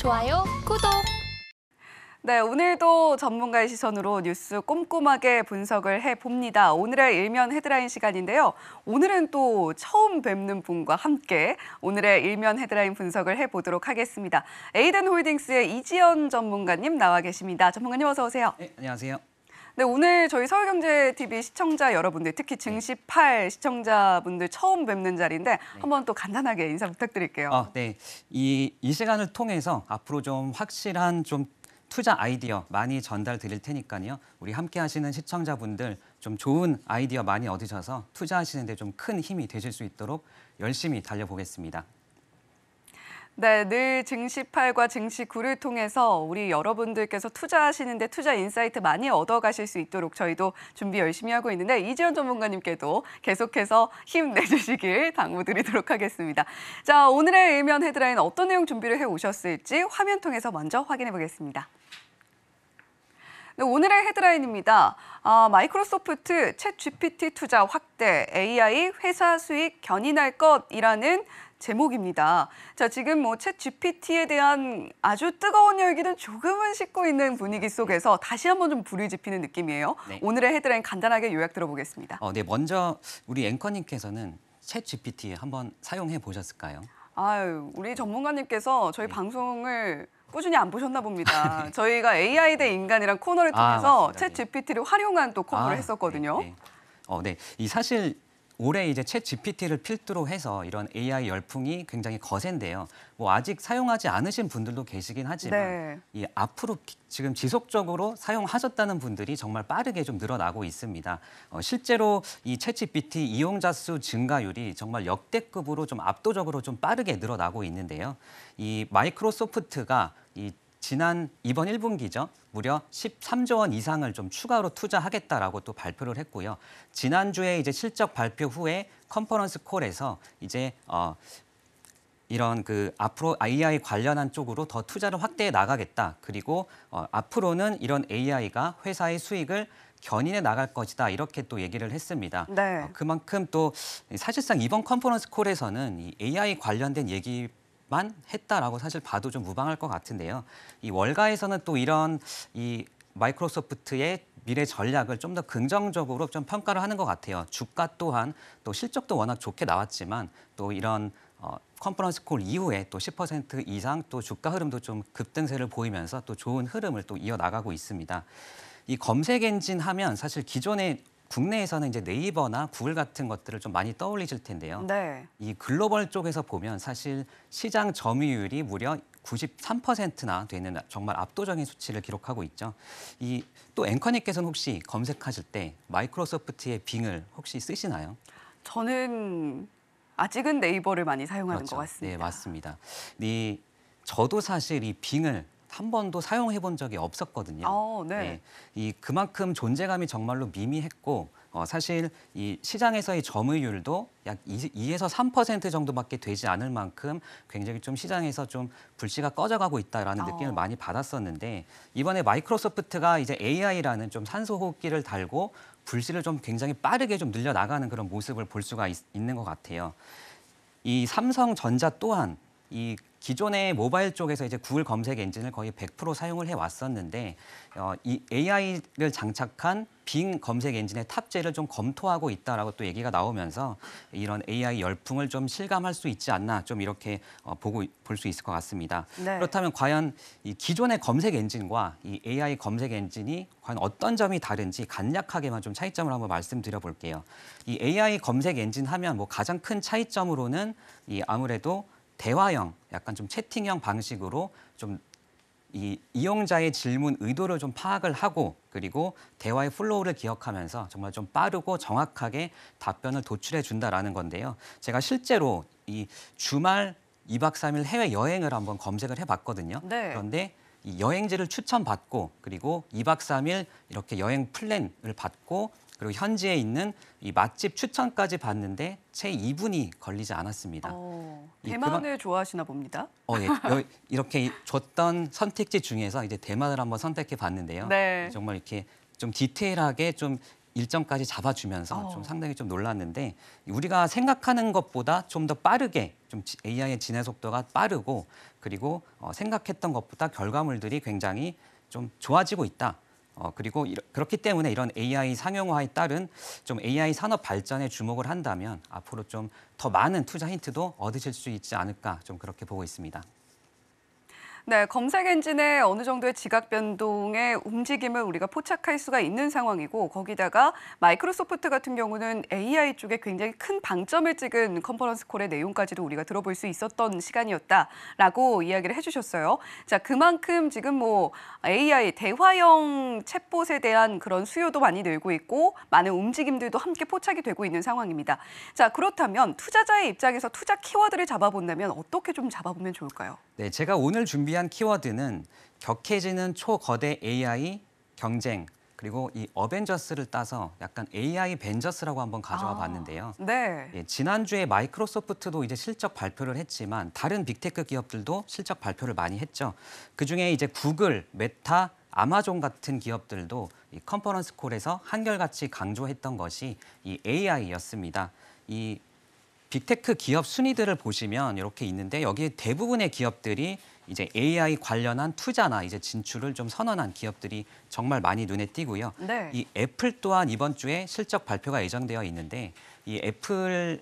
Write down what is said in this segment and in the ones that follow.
좋아요, 구독! 네, 오늘도 전문가의 시선으로 뉴스 꼼꼼하게 분석을 해봅니다. 오늘의 일면 헤드라인 시간인데요. 오늘은 또 처음 뵙는 분과 함께 오늘의 일면 헤드라인 분석을 해보도록 하겠습니다. 에이든홀딩스의 이지연 전문가님 나와 계십니다. 전문가님 어서 오세요. 네, 안녕하세요. 네, 오늘 저희 서울경제TV 시청자 여러분들, 특히 증시8 시청자분들 처음 뵙는 자리인데 한번 또 간단하게 인사 부탁드릴게요. 네, 이 시간을 통해서 앞으로 좀 확실한 좀 투자 아이디어 많이 전달 드릴 테니까요. 우리 함께 하시는 시청자분들 좀 좋은 아이디어 많이 얻으셔서 투자하시는 데 좀 큰 힘이 되실 수 있도록 열심히 달려보겠습니다. 네, 늘 증시8과 증시9를 통해서 우리 여러분들께서 투자하시는데 투자 인사이트 많이 얻어가실 수 있도록 저희도 준비 열심히 하고 있는데 이지연 전문가님께도 계속해서 힘내주시길 당부드리도록 하겠습니다. 자, 오늘의 일면 헤드라인 어떤 내용 준비를 해오셨을지 화면 통해서 먼저 확인해 보겠습니다. 네, 오늘의 헤드라인입니다. 마이크로소프트 챗 GPT 투자 확대, AI 회사 수익 견인할 것이라는 제목입니다. 자, 지금 챗 GPT에 대한 아주 뜨거운 열기는 조금은 식고 있는 분위기 속에서 다시 한번 좀 불이 지피는 느낌이에요. 네. 오늘의 헤드라인 간단하게 요약 들어보겠습니다. 네, 먼저 우리 앵커님께서는 챗 GPT 한번 사용해 보셨을까요? 아유, 우리 전문가님께서 저희 방송을 꾸준히 안 보셨나 봅니다. 저희가 AI 대 인간이란 코너를 통해서 챗 GPT를 활용한 또 코너를 했었거든요. 네. 이 사실 올해 이제 챗 GPT를 필두로 해서 이런 AI 열풍이 굉장히 거센데요. 뭐 아직 사용하지 않으신 분들도 계시긴 하지만 이 앞으로 지금 지속적으로 사용하셨다는 분들이 정말 빠르게 좀 늘어나고 있습니다. 실제로 이 챗 GPT 이용자 수 증가율이 정말 역대급으로 좀 압도적으로 좀 빠르게 늘어나고 있는데요. 이 마이크로소프트가 이번 1분기죠. 무려 13조 원 이상을 좀 추가로 투자하겠다라고 또 발표를 했고요. 지난주에 이제 실적 발표 후에 컨퍼런스 콜에서 이제 이런 앞으로 AI 관련한 쪽으로 더 투자를 확대해 나가겠다. 그리고 앞으로는 이런 AI가 회사의 수익을 견인해 나갈 것이다. 이렇게 또 얘기를 했습니다. 네. 그만큼 또 사실상 이번 컨퍼런스 콜에서는 이 AI 관련된 얘기만 했다라고 사실 봐도 좀 무방할 것 같은데요. 이 월가에서는 또 이런 이 마이크로소프트의 미래 전략을 좀 더 긍정적으로 좀 평가를 하는 것 같아요. 주가 또한 또 실적도 워낙 좋게 나왔지만 또 이런 컨퍼런스 콜 이후에 또 10% 이상 또 주가 흐름도 좀 급등세를 보이면서 또 좋은 흐름을 또 이어나가고 있습니다. 이 검색 엔진 하면 사실 기존에 국내에서는 이제 네이버나 구글 같은 것들을 좀 많이 떠올리실 텐데요. 네. 이 글로벌 쪽에서 보면 사실 시장 점유율이 무려 93%나 되는 정말 압도적인 수치를 기록하고 있죠. 또 앵커님께서는 혹시 검색하실 때 마이크로소프트의 빙을 혹시 쓰시나요? 저는 아직은 네이버를 많이 사용하는 것 같습니다. 네, 맞습니다. 저도 사실 이 빙을 한 번도 사용해 본 적이 없었거든요. 네. 그만큼 존재감이 정말로 미미했고 사실 이 시장에서의 점유율도 약 2에서 3% 정도밖에 되지 않을 만큼 굉장히 좀 시장에서 좀 불씨가 꺼져가고 있다라는 느낌을 많이 받았었는데 이번에 마이크로소프트가 이제 AI라는 좀 산소호흡기를 달고 불씨를 좀 굉장히 빠르게 좀 늘려나가는 그런 모습을 볼 수가 있는 것 같아요. 이 삼성전자 또한 이 기존의 모바일 쪽에서 이제 구글 검색 엔진을 거의 100% 사용을 해왔었는데 이 AI를 장착한 빙 검색 엔진의 탑재를 좀 검토하고 있다라고 또 얘기가 나오면서 이런 AI 열풍을 좀 실감할 수 있지 않나 좀 이렇게 볼 수 있을 것 같습니다. 네. 그렇다면 과연 이 기존의 검색 엔진과 이 AI 검색 엔진이 과연 어떤 점이 다른지 간략하게만 좀 차이점을 한번 말씀드려 볼게요. 이 AI 검색 엔진 하면 뭐 가장 큰 차이점으로는 아무래도 대화형, 약간 좀 채팅형 방식으로 좀 이용자의 질문 의도를 좀 파악을 하고 그리고 대화의 플로우를 기억하면서 정말 좀 빠르고 정확하게 답변을 도출해 준다라는 건데요. 제가 실제로 이 주말 2박 3일 해외 여행을 한번 검색을 해봤거든요. 네. 그런데 이 여행지를 추천받고 그리고 2박 3일 이렇게 여행 플랜을 받고 그리고 현지에 있는 이 맛집 추천까지 봤는데 채 2분이 걸리지 않았습니다. 대만을 좋아하시나 봅니다. 이렇게 줬던 선택지 중에서 이제 대만을 한번 선택해 봤는데요. 네. 정말 이렇게 좀 디테일하게 좀 일정까지 잡아주면서 좀 상당히 좀 놀랐는데 우리가 생각하는 것보다 좀 더 빠르게 좀 AI의 진행 속도가 빠르고 그리고 생각했던 것보다 결과물들이 굉장히 좀 좋아지고 있다. 그리고 그렇기 때문에 이런 AI 상용화에 따른 좀 AI 산업 발전에 주목을 한다면 앞으로 좀 더 많은 투자 힌트도 얻으실 수 있지 않을까 좀 그렇게 보고 있습니다. 네, 검색 엔진의 어느 정도의 지각 변동의 움직임을 우리가 포착할 수가 있는 상황이고 거기다가 마이크로소프트 같은 경우는 AI 쪽에 굉장히 큰 방점을 찍은 컨퍼런스 콜의 내용까지도 우리가 들어볼 수 있었던 시간이었다라고 이야기를 해주셨어요. 자, 그만큼 지금 뭐 AI 대화형 챗봇에 대한 그런 수요도 많이 늘고 있고 많은 움직임들도 함께 포착이 되고 있는 상황입니다. 자, 그렇다면 투자자의 입장에서 투자 키워드를 잡아본다면 어떻게 좀 잡아보면 좋을까요? 네, 제가 오늘 준비한 키워드는 격해지는 초거대 AI 경쟁 그리고 이 어벤져스를 따서 약간 AI 벤져스라고 한번 가져와 봤는데요. 네. 예, 지난주에 마이크로소프트도 이제 실적 발표를 했지만 다른 빅테크 기업들도 실적 발표를 많이 했죠. 그중에 이제 구글, 메타, 아마존 같은 기업들도 이 컨퍼런스 콜에서 한결같이 강조했던 것이 이 AI였습니다. 이 빅테크 기업 순위들을 보시면 이렇게 있는데 여기에 대부분의 기업들이 이제 AI 관련한 투자나 이제 진출을 좀 선언한 기업들이 정말 많이 눈에 띄고요. 네. 이 애플 또한 이번 주에 실적 발표가 예정되어 있는데 이 애플이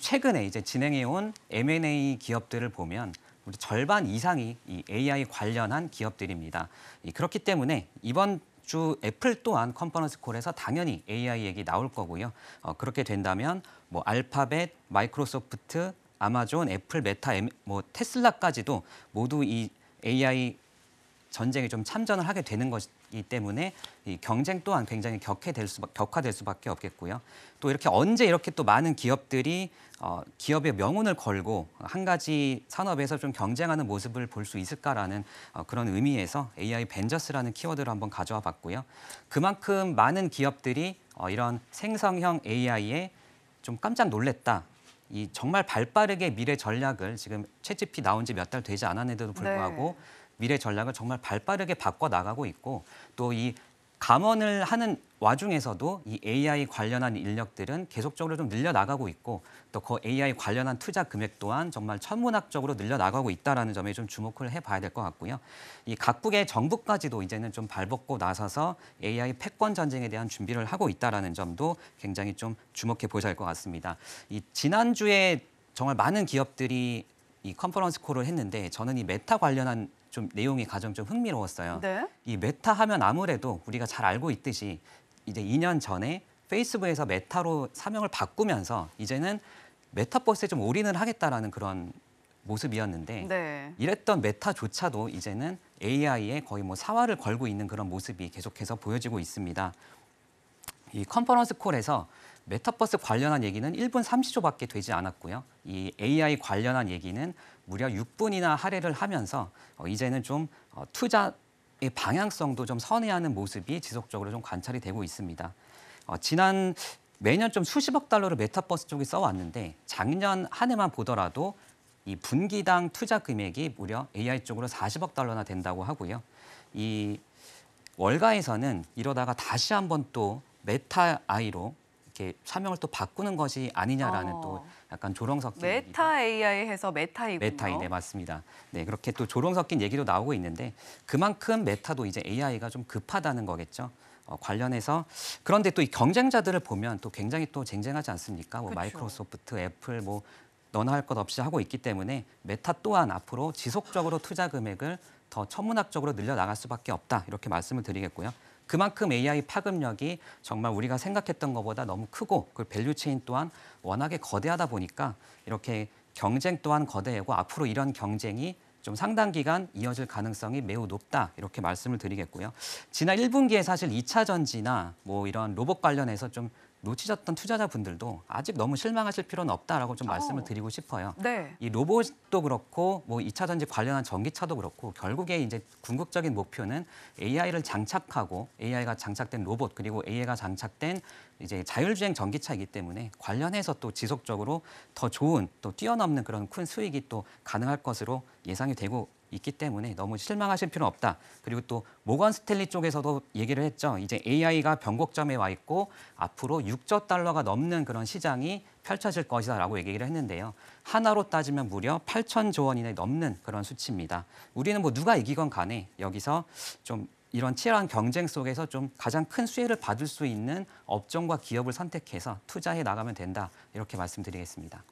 최근에 이제 진행해온 M&A 기업들을 보면 우리 절반 이상이 이 AI 관련한 기업들입니다. 그렇기 때문에 이번 주 애플 또한 컨퍼런스 콜에서 당연히 AI 얘기 나올 거고요. 그렇게 된다면 뭐 알파벳, 마이크로소프트, 아마존, 애플, 메타, 뭐 테슬라까지도 모두 이 AI 전쟁에 좀 참전을 하게 되는 것이기 때문에 이 경쟁 또한 굉장히 격화될 수밖에 없겠고요. 또 이렇게 언제 이렇게 또 많은 기업들이 기업의 명운을 걸고 한 가지 산업에서 좀 경쟁하는 모습을 볼 수 있을까라는 그런 의미에서 AI 벤져스라는 키워드를 한번 가져와 봤고요. 그만큼 많은 기업들이 이런 생성형 AI에 좀 깜짝 놀랬다. 이 정말 발빠르게 미래 전략을 지금 챗GPT 나온 지 몇 달 되지 않았는데도 불구하고 미래 전략을 정말 발빠르게 바꿔 나가고 있고 또 이 감원을 하는 와중에서도 이 AI 관련한 인력들은 계속적으로 좀 늘려나가고 있고 또 그 AI 관련한 투자 금액 또한 정말 천문학적으로 늘려나가고 있다는 점에 좀 주목을 해봐야 될 것 같고요. 이 각국의 정부까지도 이제는 좀 발벗고 나서서 AI 패권 전쟁에 대한 준비를 하고 있다는 점도 굉장히 좀 주목해 보셔야 할 것 같습니다. 이 지난주에 정말 많은 기업들이 이 컨퍼런스 콜을 했는데 저는 이 메타 관련한 좀 내용이 가장 좀 흥미로웠어요. 네. 이 메타 하면 아무래도 우리가 잘 알고 있듯이 이제 2년 전에 페이스북에서 메타로 사명을 바꾸면서 이제는 메타버스에 좀 올인을 하겠다라는 그런 모습이었는데 네. 이랬던 메타조차도 이제는 AI에 거의 뭐 사활을 걸고 있는 그런 모습이 계속해서 보여지고 있습니다. 이 컨퍼런스 콜에서 메타버스 관련한 얘기는 1분 30초밖에 되지 않았고요. 이 AI 관련한 얘기는 무려 6분이나 할애를 하면서 이제는 좀 투자의 방향성도 좀 선회하는 모습이 지속적으로 좀 관찰이 되고 있습니다. 매년 좀 수십억 달러를 메타버스 쪽에 써왔는데 작년 한 해만 보더라도 이 분기당 투자 금액이 무려 AI 쪽으로 40억 달러나 된다고 하고요. 이 월가에서는 이러다가 다시 한번 또 메타 I로 이렇게 사명을 또 바꾸는 것이 아니냐라는 또 약간 조롱 섞인 메타 AI 해서 메타이군요. 메타이 네 맞습니다. 네 그렇게 또 조롱 섞인 얘기도 나오고 있는데 그만큼 메타도 이제 AI가 좀 급하다는 거겠죠. 관련해서 그런데 또 이 경쟁자들을 보면 또 굉장히 또 쟁쟁하지 않습니까? 뭐 그쵸. 마이크로소프트, 애플 뭐 너나 할 것 없이 하고 있기 때문에 메타 또한 앞으로 지속적으로 투자 금액을 더 천문학적으로 늘려나갈 수밖에 없다 이렇게 말씀을 드리겠고요. 그만큼 AI 파급력이 정말 우리가 생각했던 것보다 너무 크고 그 밸류체인 또한 워낙에 거대하다 보니까 이렇게 경쟁 또한 거대하고 앞으로 이런 경쟁이 좀 상당 기간 이어질 가능성이 매우 높다 이렇게 말씀을 드리겠고요. 지난 1분기에 사실 2차 전지나 뭐 이런 로봇 관련해서 좀 놓치셨던 투자자분들도 아직 너무 실망하실 필요는 없다라고 좀 말씀을 드리고 싶어요. 네. 이 로봇도 그렇고 뭐 2차 전지 관련한 전기차도 그렇고 결국에 이제 궁극적인 목표는 AI를 장착하고 AI가 장착된 로봇 그리고 AI가 장착된 이제 자율주행 전기차이기 때문에 관련해서 또 지속적으로 더 좋은 또 뛰어넘는 그런 큰 수익이 또 가능할 것으로 예상이 되고 있기 때문에 너무 실망하실 필요는 없다. 그리고 또 모건 스탠리 쪽에서도 얘기를 했죠. 이제 AI가 변곡점에 와 있고 앞으로 6조 달러가 넘는 그런 시장이 펼쳐질 것이다라고 얘기를 했는데요. 하나로 따지면 무려 8천조 원 이내 넘는 그런 수치입니다. 우리는 뭐 누가 이기건 간에 여기서 좀 이런 치열한 경쟁 속에서 좀 가장 큰 수혜를 받을 수 있는 업종과 기업을 선택해서 투자해 나가면 된다. 이렇게 말씀드리겠습니다.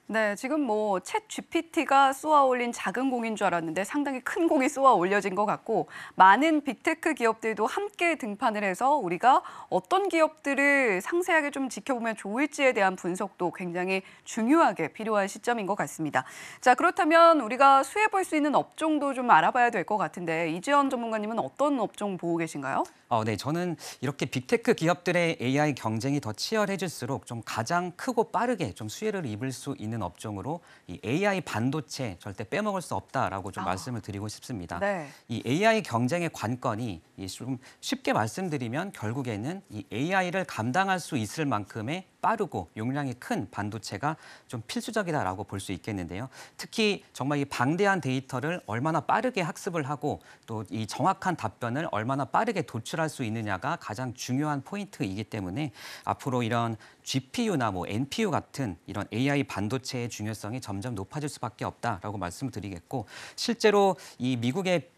네, 지금 뭐 챗 GPT가 쏘아 올린 작은 공인 줄 알았는데 상당히 큰 공이 쏘아 올려진 것 같고 많은 빅테크 기업들도 함께 등판을 해서 우리가 어떤 기업들을 상세하게 좀 지켜보면 좋을지에 대한 분석도 굉장히 중요하게 필요한 시점인 것 같습니다. 자, 그렇다면 우리가 수혜 볼 수 있는 업종도 좀 알아봐야 될 것 같은데 이지연 전문가님은 어떤 업종 보고 계신가요? 네, 저는 이렇게 빅테크 기업들의 AI 경쟁이 더 치열해질수록 좀 가장 크고 빠르게 좀 수혜를 입을 수 있는 업종으로 이 AI 반도체 절대 빼먹을 수 없다라고 좀 말씀을 드리고 싶습니다. 네. 이 AI 경쟁의 관건이 좀 쉽게 말씀드리면 결국에는 이 AI를 감당할 수 있을 만큼의 빠르고 용량이 큰 반도체가 좀 필수적이다라고 볼 수 있겠는데요. 특히 정말 이 방대한 데이터를 얼마나 빠르게 학습을 하고 또 이 정확한 답변을 얼마나 빠르게 도출할 수 있느냐가 가장 중요한 포인트이기 때문에 앞으로 이런 GPU나 뭐 NPU 같은 이런 AI 반도체의 중요성이 점점 높아질 수밖에 없다라고 말씀을 드리겠고 실제로 이 미국의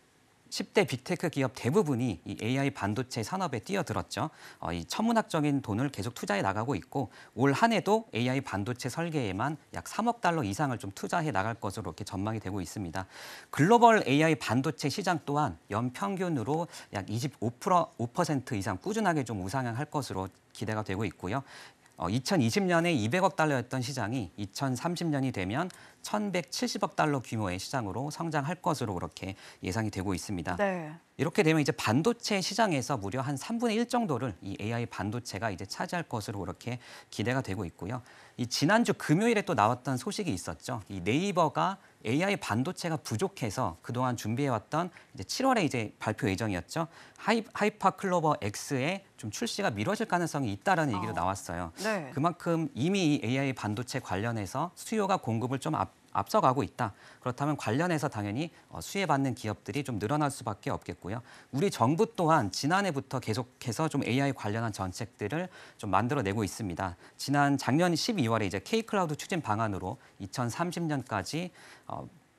10대 빅테크 기업 대부분이 이 AI 반도체 산업에 뛰어들었죠. 이 천문학적인 돈을 계속 투자해 나가고 있고 올 한 해도 AI 반도체 설계에만 약 3억 달러 이상을 좀 투자해 나갈 것으로 이렇게 전망이 되고 있습니다. 글로벌 AI 반도체 시장 또한 연평균으로 약 25% 이상 꾸준하게 좀 우상향할 것으로 기대가 되고 있고요. 2020년에 200억 달러였던 시장이 2030년이 되면 1,170억 달러 규모의 시장으로 성장할 것으로 그렇게 예상이 되고 있습니다. 네. 이렇게 되면 이제 반도체 시장에서 무려 한 3분의 1 정도를 이 AI 반도체가 이제 차지할 것으로 그렇게 기대가 되고 있고요. 이 지난주 금요일에 또 나왔던 소식이 있었죠. 이 네이버가 AI 반도체가 부족해서 그동안 준비해왔던 이제 7월에 이제 발표 예정이었죠. 하이퍼클로버 X의 좀 출시가 미뤄질 가능성이 있다라는 얘기도 나왔어요. 네. 그만큼 이미 이 AI 반도체 관련해서 수요가 공급을 좀 앞서가고 있다. 그렇다면 관련해서 당연히 수혜받는 기업들이 좀 늘어날 수밖에 없겠고요. 우리 정부 또한 지난해부터 계속해서 좀 AI 관련한 정책들을 좀 만들어내고 있습니다. 작년 12월에 이제 K-클라우드 추진 방안으로 2030년까지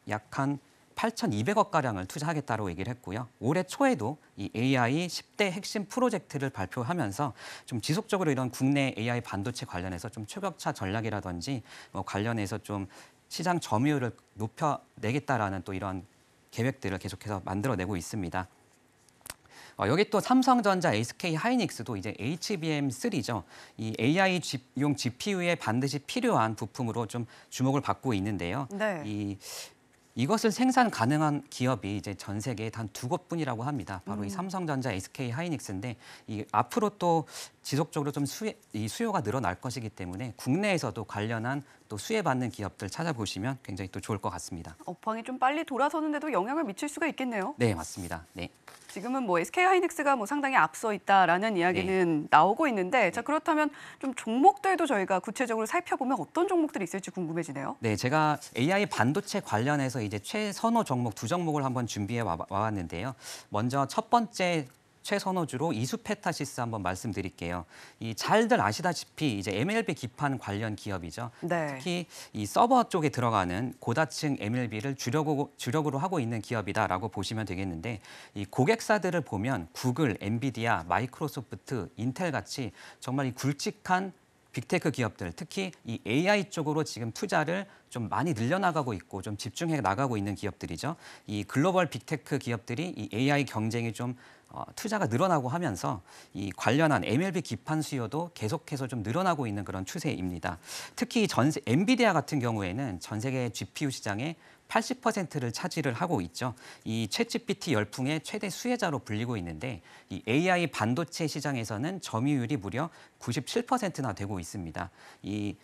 약 한 8,200억 가량을 투자하겠다고 얘기를 했고요. 올해 초에도 이 AI 10대 핵심 프로젝트를 발표하면서 좀 지속적으로 이런 국내 AI 반도체 관련해서 좀 초격차 전략이라든지 관련해서 좀 시장 점유율을 높여내겠다라는 또 이런 계획들을 계속해서 만들어내고 있습니다. 여기 또 삼성전자, SK 하이닉스도 이제 HBM3죠. 이 AI용 GPU에 반드시 필요한 부품으로 좀 주목을 받고 있는데요. 네. 이것을 생산 가능한 기업이 이제 전 세계에 단 2곳뿐이라고 합니다. 바로 이 삼성전자, SK 하이닉스인데 이 앞으로 또 지속적으로 좀 수요가 늘어날 것이기 때문에 국내에서도 관련한 또 수혜받는 기업들 찾아보시면 굉장히 또 좋을 것 같습니다. 업황이 좀 빨리 돌아서는데도 영향을 미칠 수가 있겠네요. 네, 맞습니다. 네. 지금은 뭐 SK 하이닉스가 뭐 상당히 앞서 있다라는 이야기는 나오고 있는데 자 그렇다면 좀 종목들도 저희가 구체적으로 살펴보면 어떤 종목들이 있을지 궁금해지네요. 네, 제가 AI 반도체 관련해서 이제 최선호 종목 두 종목을 한번 준비해 와왔는데요. 먼저 첫 번째 최선호주로 이수페타시스 한번 말씀드릴게요. 이 잘들 아시다시피 이제 MLB 기판 관련 기업이죠. 네. 특히 이 서버 쪽에 들어가는 고다층 MLB를 주력으로 하고 있는 기업이다라고 보시면 되겠는데 이 고객사들을 보면 구글, 엔비디아, 마이크로소프트, 인텔 같이 정말 이 굵직한 빅테크 기업들, 특히 이 AI 쪽으로 지금 투자를 좀 많이 늘려나가고 있고 좀 집중해 나가고 있는 기업들이죠. 이 글로벌 빅테크 기업들이 이 AI 경쟁이 좀 투자가 늘어나고 하면서 이 관련한 MLB 기판 수요도 계속해서 좀 늘어나고 있는 그런 추세입니다. 특히 엔비디아 같은 경우에는 전 세계 GPU 시장의 80%를 차지를 하고 있죠. 이 챗GPT 열풍의 최대 수혜자로 불리고 있는데 이 AI 반도체 시장에서는 점유율이 무려 97%나 되고 있습니다. 이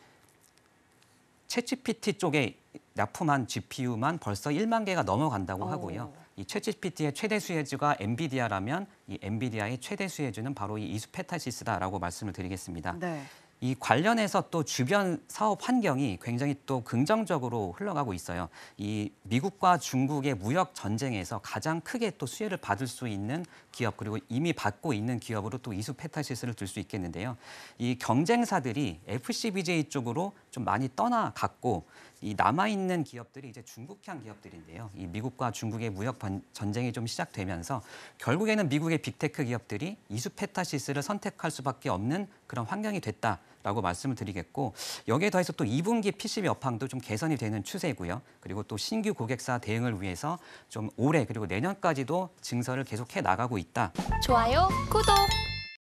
챗GPT 쪽에 납품한 GPU만 벌써 1만 개가 넘어간다고 하고요. 이 챗GPT의 최대 수혜주가 엔비디아라면 이 엔비디아의 최대 수혜주는 바로 이 이수페타시스다라고 말씀을 드리겠습니다. 네. 이 관련해서 또 주변 사업 환경이 굉장히 또 긍정적으로 흘러가고 있어요. 이 미국과 중국의 무역 전쟁에서 가장 크게 또 수혜를 받을 수 있는 기업 그리고 이미 받고 있는 기업으로 또 이수페타시스를 들 수 있겠는데요. 이 경쟁사들이 FCBJ 쪽으로 좀 많이 떠나갔고 이 남아있는 기업들이 이제 중국향 기업들인데요. 이 미국과 중국의 무역 전쟁이 좀 시작되면서 결국에는 미국의 빅테크 기업들이 이수페타시스를 선택할 수밖에 없는 그런 환경이 됐다라고 말씀을 드리겠고 여기에 더해서 또 2분기 PCB 업황도 좀 개선이 되는 추세고요. 그리고 또 신규 고객사 대응을 위해서 좀 올해 그리고 내년까지도 증설을 계속해 나가고 있다. 좋아요, 구독!